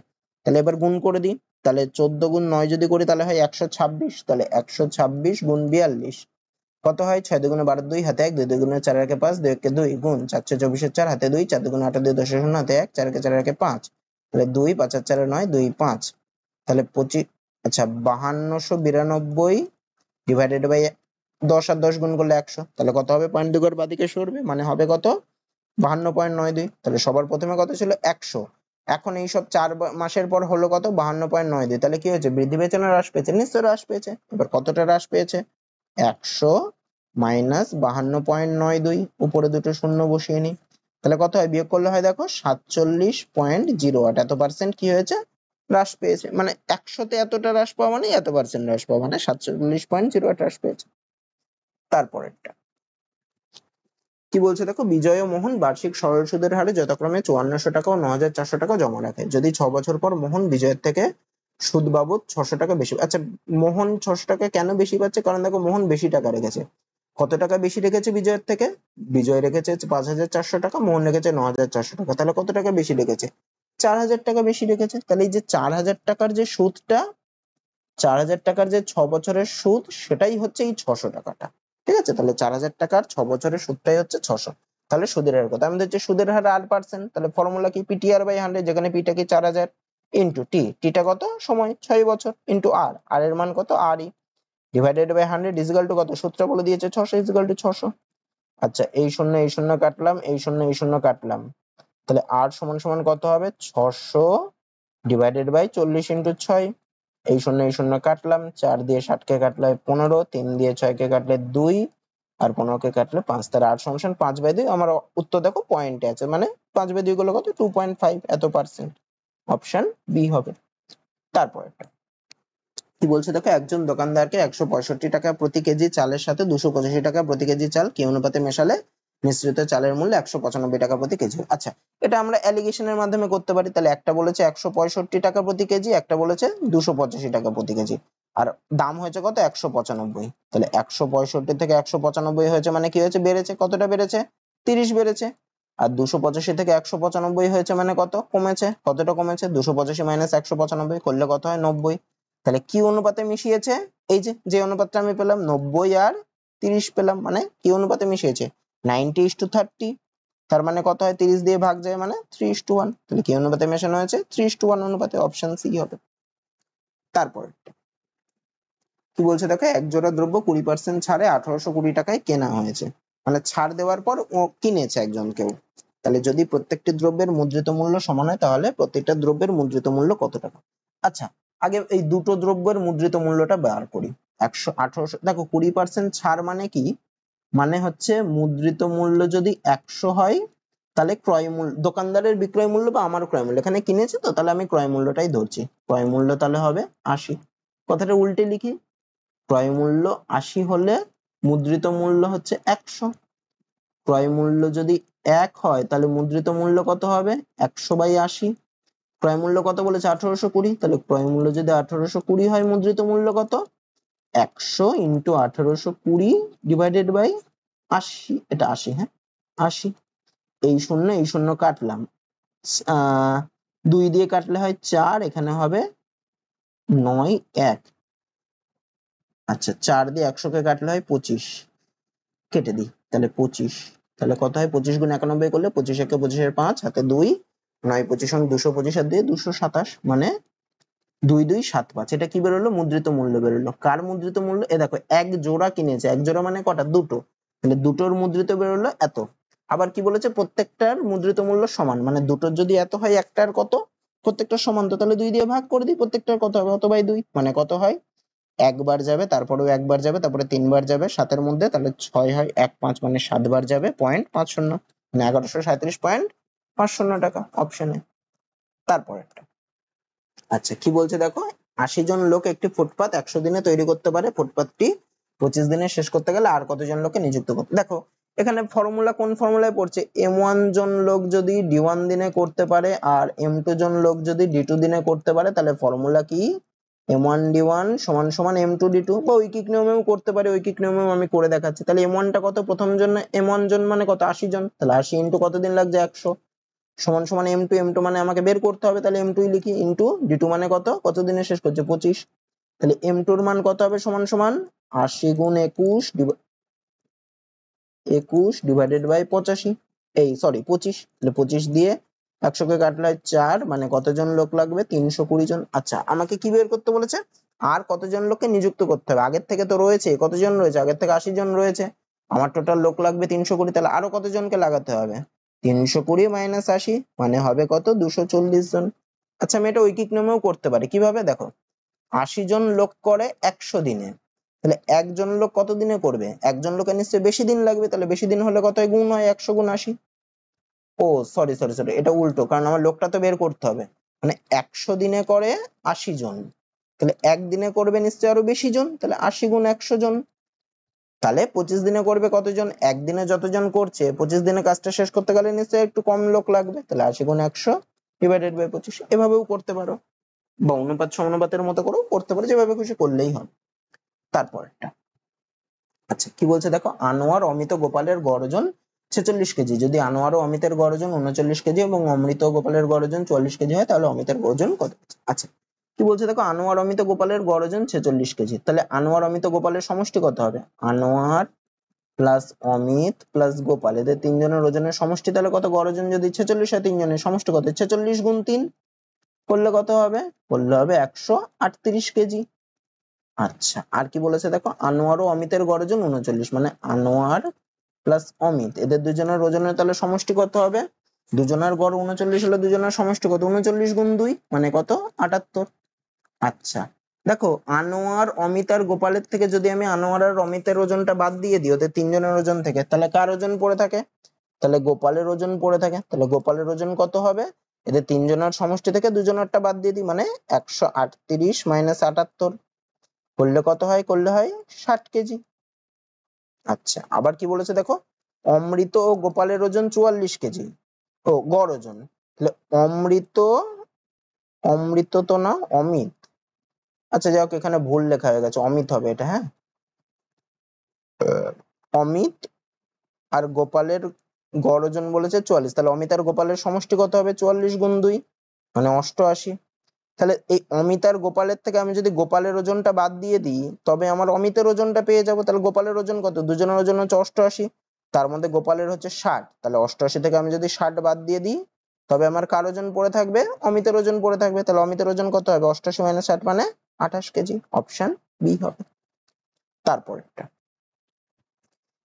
তাহলে এবার গুণ করে দিই, তাহলে 14 গুণ 9 যদি করি তাহলে হয় 126, তাহলে 126 গুণ 42 কত হয়? 6 দুগুণে 12, 2 হাতে 1, 2 দুগুণে 4 একে 5, 2 একে 2 গুণ 4 6 24 4 হাতে 2, 4 দুগুণে 8 2 10 0 হাতে 1, 4 একে 4 একে 5, তাহলে 2 5 আর 4 9, 2 5, তাহলে 25। আচ্ছা, 5292 ডিভাইডেড বাই 10 আর 10 গুণ করলে 100, তাহলে কত হবে? পয়েন্ট দুঘর বাদিকে সরবে, মানে হবে কত? 52.92। তাহলে সবার প্রথমে কত ছিল? 100। এখন এই সব 4 মাসের পর হলো কত? 52.92। তাহলে কি হয়েছে? বৃদ্ধি পেয়েছে না হ্রাস পেয়েছে? নিশ্চয়ই হ্রাস পেয়েছে। এবার কতটা হ্রাস পেয়েছে? 100 মাইনাস 52.92, উপরে দুটো শূন্য বসিয়ে নি, তাহলে কত হয়? বিয়োগ করলে হয় দেখো 47.08, এত পার্সেন্ট কি হয়েছে? হ্রাস পেয়েছে। মানে 100-তে এতটা হ্রাস পাওয়া মানে এত পার্সেন্ট হ্রাস পাওয়া, মানে 47.08 হ্রাস পেয়েছে। তারপরেরটা কি বলছে দেখো, বিজয় ও মোহন বার্ষিক সরল সুদের হারে যথাক্রমে 5400 টাকা ও 9400 টাকা জমা রাখে, যদি 6 বছর পর মোহন বিজয়ের থেকে সুদ বাবদ 600 টাকা বেশি। আচ্ছা, মোহন 600 টাকা কেন বেশি পাচ্ছে? কারণ দেখো মোহন বেশি টাকা রেখেছে। কত টাকা বেশি রেখেছে বিজয়ের থেকে? বিজয় রেখেছে 5400 টাকা, মোহন রেখেছে 9400 টাকা, তাহলে কত টাকা বেশি রেখেছে? 4000 টাকা বেশি রেখেছে। তাহলে এই যে 4000 টাকার যে সুদটা, 4000 টাকার যে 6 বছরের সুদ, সেটাই হচ্ছে এই 600 টাকাটা। ঠিক আছে, তাহলে 4000 টাকার 6 বছরের সুদটাই হচ্ছে 600। তাহলে সুদের হার কত? আমাদের যে সুদের হার 8%, তাহলে ফর্মুলা কি? পিটিআর বাই 100, যেখানে পিটা কি 4000 ইন্টু টি, টিটা কত? সময় 6 বছর, ইন্টু আর, আর এর মান কত? আর ই, ডিভাইডেড বাই 100 ইজিক্যাল টু কত? সূত্রটা বলে দিয়েছে 600 ইজিক্যাল টু 600। আচ্ছা, এই শূন্য কাটলাম, এই শূন্য কাটলাম, তাহলে আর সমান সমান কত হবে? 600 ডিভাইডেড বাই 40 ইন্টু 6। এই শূন্য কাটলাম, 4 দিয়ে 60 কে কাটলে 15, 3 দিয়ে 6 কে কাটলে 2, আর 15 কে কাটলে 5, তার 8 সমান 5/2। আমার উত্তর দেখো পয়েন্টে আছে, মানে 5/2 গুলো কত? 2.5, এত পার্সেন্ট, অপশন বি হবে। তারপর কি বলছে দেখো, একজন দোকানদারকে 165 টাকা প্রতি কেজি চালের সাথে 285 টাকা প্রতি কেজি চাল কি অনুপাতে মেশালে মিশ্রিত চালের মূল্য 195 টাকা প্রতি কেজি? আচ্ছা, এটা আমরা অ্যালিগেশনের মাধ্যমে করতে পারি। তাহলে একটা বলেছে 165 টাকা প্রতি কেজি, একটা বলেছে 285 টাকা প্রতি কেজি, আর দাম হয়েছে কত? 195। তাহলে 165 থেকে 195 হয়েছে মানে কি হয়েছে? বেড়েছে। কতটা বেড়েছে? 30 বেড়েছে। আর 285 থেকে 195 হয়েছে মানে কত? কমেছে। কতটা কমেছে? 285 মাইনাস 195 করলে কত হয়? 90। তাহলে কি অনুপাতে মিশিয়েছে? এই যে অনুপাতটা আমি পেলাম 90 আর 30 পেলাম, মানে কি অনুপাতে মিশিয়েছে? 90:30। তার মানে কত হয়? 30 দিয়ে ভাগ যায় মানে 3:1। তাহলে কি অনুপাতে মেশানো হয়েছে? 3:1 অনুপাতে, অপশন সি হবে। তারপর কি বলছে দেখো, এক জোড়া দ্রব্য 20% ছাড়ে 1820 টাকায় কেনা হয়েছে, মানে ছাড় দেওয়ার পর ও কিনেছে একজন কেউ। তাহলে যদি প্রত্যেকটি দ্রব্যের মুদ্রিত মূল্য সমান হয় তাহলে প্রত্যেকটা দ্রব্যের মুদ্রিত মূল্য কত টাকা? আচ্ছা, আগে এই দুটো দ্রব্যের মুদ্রিত মূল্যটা বার করি। 1800, দেখো 20% ছাড় মানে কি? মানে হচ্ছে মুদ্রিত মূল্য যদি 100 হয় তাহলে ক্রয় মূল্য, দোকানদারের বিক্রয় মূল্য বা আমার ক্রয় মূল্য, এখানে কিনেছে তো তাহলে আমি ক্রয় মূল্যটাই ধরছি। ক্রয় মূল্য তাহলে হবে 80। কথাটা উল্টে লিখি, ক্রয় মূল্য 80 হলে মুদ্রিত মূল্য হচ্ছে 100। ক্রয় মূল্য যদি 1 হয় তাহলে মুদ্রিত মূল্য কত হবে? 100/80। ক্রয় মূল্য কত বলেছে? 1820। তাহলে ক্রয় মূল্য যদি 1820 হয়, মুদ্রিত মূল্য কত? 100 × 1820 ডিভাইডেড বাই 80। এটা 80, হ্যাঁ 80। এই শূন্য কাটলাম, 2 দিয়ে কাটলে হয় 4, এখানে হবে 9 1। আচ্ছা, 4 দিয়ে 100 কে কাটলে হয় 25, কেটে দিই তাহলে 25। তাহলে কত হয়? 25 × 91 করলে 25 একে 25 এর 5, হাতে 2, 9 25 225 আর 2 227, মানে 2275। এটা কি বেরোলো? মুদ্রিত মূল্য বেরোলো। কার মুদ্রিত মূল্য? এ দেখো, এক জোড়া কিনেছে, এক জোড়া মানে কটা? দুটো। তাহলে দুটোর মুদ্রিত বেরোলো এত। আবার কি বলেছে? প্রত্যেকটার মুদ্রিত মূল্য সমান, মানে দুটোর যদি এত হয় একটার কত? প্রত্যেকটা সমান, তো তাহলে 2 দিয়ে ভাগ করে দিই, প্রত্যেকটার কত হবে? অত/2, মানে কত হয়? একবার যাবে, তারপরেও একবার যাবে, তারপরে 3 বার যাবে 7 এর মধ্যে, তাহলে 6 হয় 1 5, মানে 7 বার যাবে 0.50, মানে 1137.50 টাকা, অপশনে। তারপরেরটা, আচ্ছা কি বলছে দেখো, 80 জন লোক একটি ফুটপাত 100 দিনে তৈরি করতে পারে। ফুটপাতটি 25 দিনে শেষ করতে গেলে আর কতজন লোককে নিযুক্ত করতে? দেখো এখানে ফর্মুলা কোন ফর্মুলায় পড়ছে? M1 জন লোক যদি D1 দিনে করতে পারে আর M2 জন লোক যদি D2 দিনে করতে পারে, তাহলে ফর্মুলা কি? M1 D1 সমান সমান M2 D2, বা ঐকিক নিয়মেও করতে পারে, ঐকিক নিয়মেও আমি করে দেখাচ্ছি। তাহলে M1 টা কত? প্রথম জন M1 জন মানে কত? 80 জন, তাহলে 80 ইন্টু কতদিন লাগছে? 100, সমান সমান M2 মানে আমাকে বের করতে হবে, তাহলে M2 লিখি, ইন্টু D2 মানে কত? কত দিনে শেষ করছে? 25। তাহলে M2 এর মান কত হবে? সমান সমান 80 × 21 ডিভাইডেড বাই 85, এই সরি 25। তাহলে 25 দিয়ে 100 কে কাটলে 4, মানে কতজন লোক লাগবে? 320 জন। আচ্ছা, আমাকে কি বের করতে বলেছে? আর কতজন লোককে নিযুক্ত করতে হবে? আগের থেকে তো রয়েছে, কতজন রয়েছে? আগের থেকে 80 জন রয়েছে, আমার টোটাল লোক লাগবে 320, তাহলে আরো কতজনকে লাগাতে হবে? 320 মাইনাস 80, মানে হবে কত? 240 জন। আচ্ছা, আমি এটা ঐকিক নিয়মেও করতে পারি। কিভাবে? দেখো, 80 জন লোক করে 100 দিনে, তাহলে একজন লোক কত দিনে করবে? একজন লোকের নিশ্চয়ই বেশি দিন লাগবে, তাহলে বেশি দিন হলে কত হয়? গুণ হয়, 100 × 80। ও সরি সরি সরি, এটা উল্টো, কারণ আমার লোকটা তো বের করতে হবে। মানে 100 দিনে করে 80 জন, তাহলে একদিনে করবে নিশ্চয়ই আরো বেশি জন, তাহলে 80 × 100 জন। তাহলে 25 দিনে করবে কতজন? একদিনে যতজন করছে 25 দিনে কাজটা শেষ করতে গেলে নিশ্চয়ই একটু কম লোক লাগবে, তাহলে 80 × 100 ডিভাইডেড বাই 25। এভাবেও করতে পারো, বা অনুপাত সমানুপাতের মতো করেও করতে পারো, যেভাবে খুশি করলেই হবে। তারপরটা, আচ্ছা কি বলছে দেখো, আনোয়ার অমিত গোপালের গড় ওজন 46 কেজি। যদি আনোয়ার ও অমিতের গড় ওজন 39 কেজি এবং অমৃত ও গোপালের গড় ওজন 44 কেজি হয়, তাহলে অমিতের ওজন কত? আচ্ছা কি বলছে দেখো, আনোয়ার অমিত গোপালের গড় ওজন 46 কেজি। তাহলে আনোয়ার অমিত গোপালের সমষ্টি কত হবে? আনোয়ার প্লাস অমিত প্লাস গোপাল, এদের তিনজনের ওজনের সমষ্টি তাহলে কত? গড় ওজন যদি 46 হয়, তিনজনের সমষ্টি কত? 46 × 3 করলে কত হবে? করলে হবে 138 কেজি। আচ্ছা, আর কি বলেছে দেখো, আনোয়ার ও অমিতের গড় ওজন 39, মানে আনোয়ার প্লাস অমিত, এদের দুজনের ওজনের তাহলে সমষ্টি কত হবে? দুজনের গড় 39 হলে দুজনের সমষ্টি কত? 39 × 2, মানে কত? 78। আচ্ছা দেখো, আনোয়ার অমিত আর গোপালের থেকে যদি আমি আনোয়ার আর অমিতের ওজনটা বাদ দিয়ে দিই ওদের তিনজনের ওজন থেকে, তাহলে কার ওজন পড়ে থাকে? তাহলে গোপালের ওজন পড়ে থাকে। তাহলে গোপালের ওজন কত হবে? এদের তিনজনের সমষ্টি থেকে দুজনেরটা বাদ দিয়ে দিই, মানে 138 মাইনাস 78 করলে কত হয়? করলে হয় 60 কেজি। আচ্ছা, আবার কি বলেছে দেখো, অমৃত ও গোপালের ওজন 44 কেজি, ও গড় ওজন। তাহলে অমৃত, অমৃত তো না, অমিত, আচ্ছা যাই হোক, এখানে ভুল লেখা হয়ে গেছে, অমিত হবে এটা, হ্যাঁ। অমিত আর গোপালের গড় ওজন বলেছে 44, তাহলে অমিত আর গোপালের সমষ্টি কত হবে? 44 × 2, মানে 88। তাহলে এই অমিত আর গোপালের থেকে আমি যদি গোপালের ওজনটা বাদ দিয়ে দিই তবে আমার অমিতের ওজনটা পেয়ে যাবো। তাহলে গোপালের ওজন কত? দুজনের ওজন হচ্ছে 88, তার মধ্যে গোপালের হচ্ছে 60, তাহলে 88 থেকে আমি যদি 60 বাদ দিয়ে দিই তবে আমার কার ওজন পড়ে থাকবে? অমিতের ওজন পড়ে থাকবে। তাহলে অমিতের ওজন কত হবে? 88 - 60 মানে 28 কেজি। অপশন বি হবে। তারপরেরটা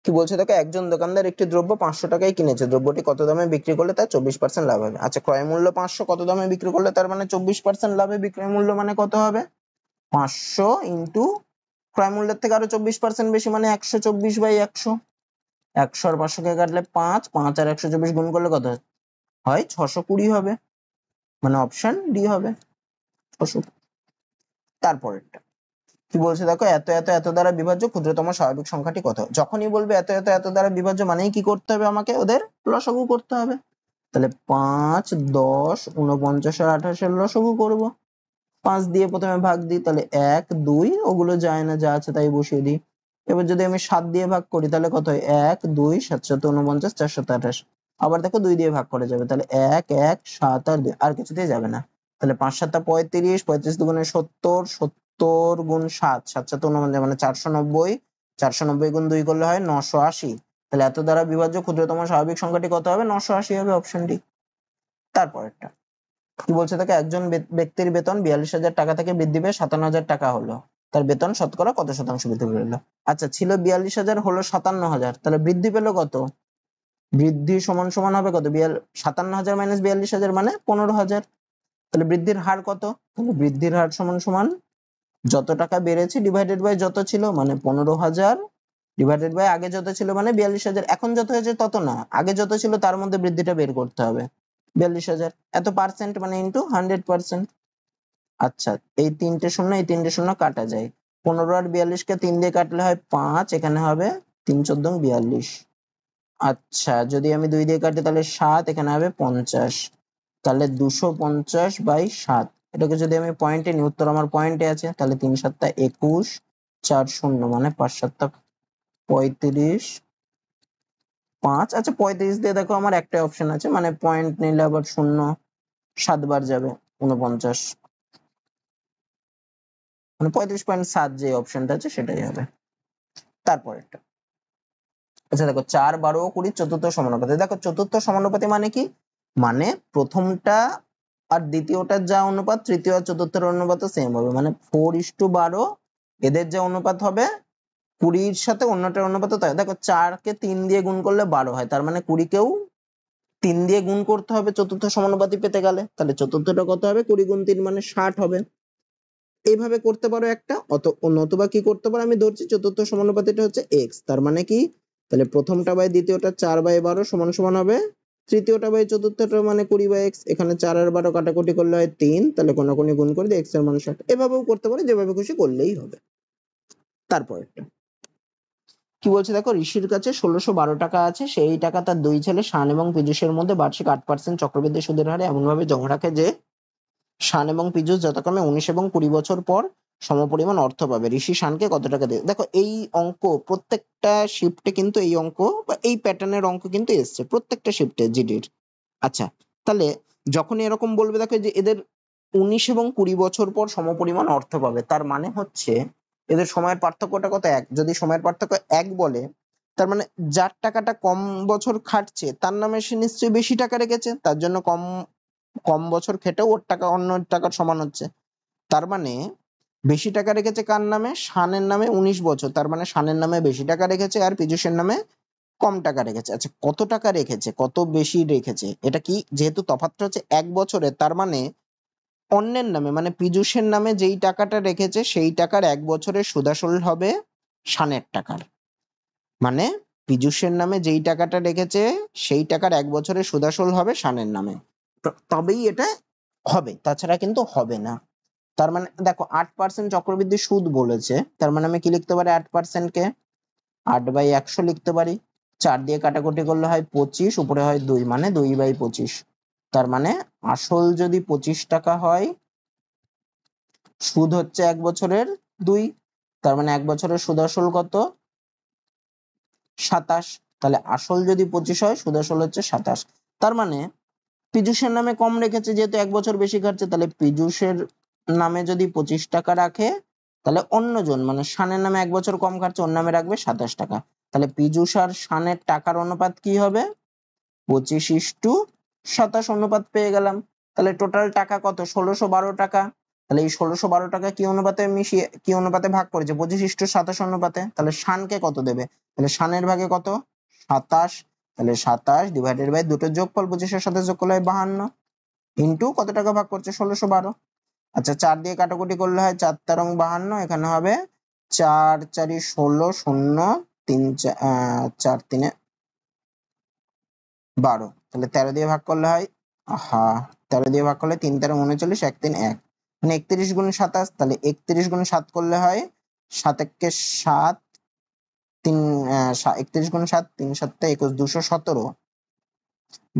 কি বলছে দেখো, একজন দোকানদার একটি দ্রব্য 500 টাকায় কিনেছে, দ্রব্যটি কত দামে বিক্রি করলে তার 24% লাভ হবে? আচ্ছা, ক্রয় মূল্য 500, কত দামে বিক্রি করলে তার মানে 24% লাভে? বিক্রয় মূল্য মানে কত হবে? 500 ইন্টু ক্রয় মূল্যের থেকে আরো 24% বেশি মানে 124/100। 100 আর 500 কে কাটলে 5, 5 আর 124 গুণ করলে কত হয়? 620 হবে, মানে অপশন ডি হবে 600। তারপরেরটা কি বলছে দেখো, এত এত এত দ্বারা বিভাজ্য ক্ষুদ্রতম স্বাভাবিক সংখ্যাটি কত? যখনই বলবে এত এত এত দ্বারা বিভাজ্য মানেই কি করতে হবে? আমাকে ওদের লসাগু করতে হবে। তাহলে 5, 10, 49 আর 28 এর লসাগু করব। 5 দিয়ে প্রথমে ভাগ দিই, তাহলে 1, 2 ওগুলো যায় না, যা আছে তাই বসিয়ে দিই। এবার যদি আমি 7 দিয়ে ভাগ করি তাহলে কত হয়? 1, 2, 7, 49, 428। আবার দেখো 2 দিয়ে ভাগ করা যাবে, তাহলে 1, 1, 7 আর 2, আর কিছুতেই যাবে না। তাহলে 5 7 35, 35 দুগুণে 70, 70 গুণ 7, 7 7 49 মানে 490, 490 গুণ 2 করলে হয় 980। তাহলে এত দ্বারা বিভাজ্য ক্ষুদ্রতম স্বাভাবিক সংখ্যাটি কত হবে? 980 হবে, অপশন ডি। তারপরেরটা কি বলছে দেখো, একজন ব্যক্তির বেতন 42,000 টাকা থেকে বৃদ্ধি পেয়ে 57,000 টাকা হলো, তার বেতন শতকরা কত শতাংশ বৃদ্ধি পেলো? আচ্ছা, ছিল 42,000 হলো 57,000, তাহলে বৃদ্ধি পেলো কত? বৃদ্ধি সমান সমান হবে কত? 57,000 মাইনাস 42,000 মানে 15,000। তাহলে বৃদ্ধির হার কত? তাহলে বৃদ্ধির হার সমান সমান যত টাকা বেড়েছে ডিভাইডেড বাই যত ছিল, মানে 15,000 ডিভাইডেড বাই আগে যত ছিল মানে 42,000। এখন যত হয়েছে তত না, আগে যত ছিল তার মধ্যে বৃদ্ধিটা বের করতে হবে। 42,000 এত পার্সেন্ট মানে ইন্টু 100%। আচ্ছা, এই 3টে শূন্য এই 3টে শূন্য কাটা যায়। 15 আর 42 কে 3 দিয়ে কাটলে হয় 5, এখানে হবে 3 14 42। আচ্ছা, যদি আমি 2 দিয়ে কাটি তাহলে 7, এখানে হবে 50। তাহলে 250/7। এটাকে যদি আমি পয়েন্টে নিই, উত্তর আমার পয়েন্টে আছে, তাহলে 3 7 21, 4 0 মানে 5 7 35, 5। আচ্ছা, 35 দিয়ে দেখো আমার একটা অপশন আছে, মানে পয়েন্ট নিলে আবার শূন্য 7 বার যাবে, 49, মানে 35.7 যে অপশনটা আছে সেটাই হবে। তারপরেরটা আচ্ছা দেখো, 4, 12, 20 চতুর্থ সমানুপাতি। দেখো চতুর্থ সমানুপাতি মানে কি? মানে প্রথমটা আর দ্বিতীয়টার যা অনুপাত তৃতীয় আর চতুর্থের অনুপাত সেম হবে, মানে 4:12 এদের যে অনুপাত হবে 20-র সাথে অন্যটার অনুপাত তাই। দেখো 4 কে 3 দিয়ে গুণ করলে 12 হয়, তার মানে 20 কেও 3 দিয়ে গুণ করতে হবে চতুর্থ সমানুপাতি পেতে গেলে। তাহলে চতুর্থটা কত হবে? 20 গুণ 3 মানে 60 হবে। এইভাবে করতে পারো একটা, অথবা কি করতে পারো, আমি ধরছি চতুর্থ সমানুপাতিটা হচ্ছে x, তার মানে কি? তাহলে প্রথমটা বাই দ্বিতীয়টা 4/12 সমান সমান হবে তৃতীয়টা বাই চতুর্থটা মানে 20/x। এখানে 4 আর 12 কাটাকুটি করলে হয় 3, তাহলে কোনাকুনি গুণ করে দিয়ে x এর মান 60। এভাবেও করতে পারো, যেভাবে খুশি করলেই হবে। তারপরেরটা কি বলছে দেখো, ঋষির কাছে 1612 টাকা আছে, সেই টাকা তার দুই ছেলে শান এবং পীযূষের মধ্যে বার্ষিক 8% চক্রবৃদ্ধি সুদের হারে এমন ভাবে জমা রাখে যে শান এবং পীযূষ যথাক্রমে 19 এবং 20 বছর পর সমপরিমাণ অর্থ পাবে। ঋষি শানকে কত টাকা দেবে? দেখো এই অঙ্ক প্রত্যেকটা শিফটে কিন্তু এই অঙ্ক বা এই প্যাটার্নের অঙ্ক কিন্তু এসছে প্রত্যেকটা শিফটে জিডির। আচ্ছা, তাহলে যখন এরকম বলবে দেখো যে এদের 19 এবং 20 বছর পর সমপরিমাণ অর্থ পাবে, তার মানে হচ্ছে এদের সময়ের পার্থক্যটা কত? 1। যদি সময়ের পার্থক্য 1 বলে তার মানে যার টাকাটা কম বছর খাটছে তার নামে সে নিশ্চয়ই বেশি টাকা রেখেছে, তার জন্য কম কম বছর খেটেও ওর টাকা অন্য টাকার সমান হচ্ছে। তার মানে বেশি টাকা রেখেছে কার নামে? শানের নামে 19 বছর, তার মানে শানের নামে বেশি টাকা রেখেছে আর পীযূষের নামে কম টাকা রেখেছে। আচ্ছা, কত টাকা রেখেছে, কত বেশি রেখেছে, এটা কি যেহেতু তফাৎটা হচ্ছে 1 বছরের, তার মানে অন্যের নামে মানে পীযূষের নামে যেই টাকাটা রেখেছে সেই টাকার 1 বছরের সুদাসল হবে শানের টাকার, মানে পীযূষের নামে যেই টাকাটা রেখেছে সেই টাকার 1 বছরের সুদাসল হবে শানের নামে, তবেই এটা হবে, তাছাড়া কিন্তু হবে না। তার মানে দেখো 8% চক্রবৃদ্ধি সুদ বলেছে, তার মানে আমি কি লিখতে পারি? 8% কে 8/100 লিখতে পারি। 4 দিয়ে কাটাকুটি করলে হয় 25, উপরে হয় 2 মানে 2/25। তার মানে আসল যদি 25 টাকা হয়, সুদ হচ্ছে 1 বছরের 2, তার মানে 1 বছরের সুদ আসল কত? 27। তাহলে আসল যদি 25 হয়, সুদ আসল হচ্ছে 27। তার মানে পীযূষের নামে কম রেখেছে যেহেতু 1 বছর বেশি খাটছে, তাহলে পীযূষের নামে যদি 25 টাকা রাখে, তাহলে অন্যজন মানে শানের নামে 1 বছর কম খাটছে, ওর নামে রাখবে 27 টাকা। তাহলে পীযূষ আর শানের টাকার অনুপাত কি হবে? 25:27 অনুপাত পেয়ে গেলাম। তাহলে টোটাল টাকা কত? 1612 টাকা। তাহলে এই 1612 টাকা কি অনুপাতে কি অনুপাতে ভাগ করেছে? 25:27 অনুপাতে। তাহলে শানকে কত দেবে? তাহলে শানের ভাগে কত? 27। তাহলে 27 ডিভাইডেড বাই দুটোর যোগফল 25 এর সাথে যোগ করলে হয় 52 ইন্টু কত টাকা ভাগ করছে? 1612। আচ্ছা 4 দিয়ে কাটাকুটি করলে হয় 4 তেরং 52, এখানে হবে 4 4 16 0 3 4 3 12। তাহলে 13 দিয়ে ভাগ করলে হয় 13 দিয়ে ভাগ করলে 3 13 39 1 3 1 মানে 31 গুণ 27। তাহলে 31 গুণ 7 করলে হয় 7 1 7 3 31 গুণ 7 3 7 21 217।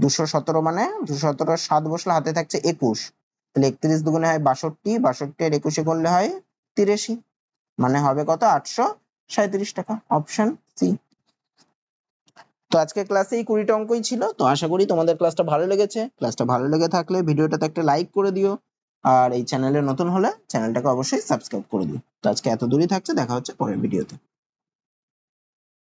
217 মানে 217 7 বসলে হাতে থাকছে 21। তাহলে 31 দুগুণে হয় 62, 62 এর 21 করলে হয় 83, মানে হবে কত? 837 টাকা। Option C. তো আজকে ক্লাসে এই 20টা অঙ্কই ছিল। তো আশা করি তোমাদের ক্লাসটা ভালো লেগেছে। ক্লাসটা ভালো লেগে থাকলে ভিডিওটাতে একটা লাইক করে দিও, আর এই চ্যানেলে নতুন হলে চ্যানেলটাকে অবশ্যই সাবস্ক্রাইব করে দিও। তো আজকে এত দূরই থাকছে, দেখা হচ্ছে পরের ভিডিওতে।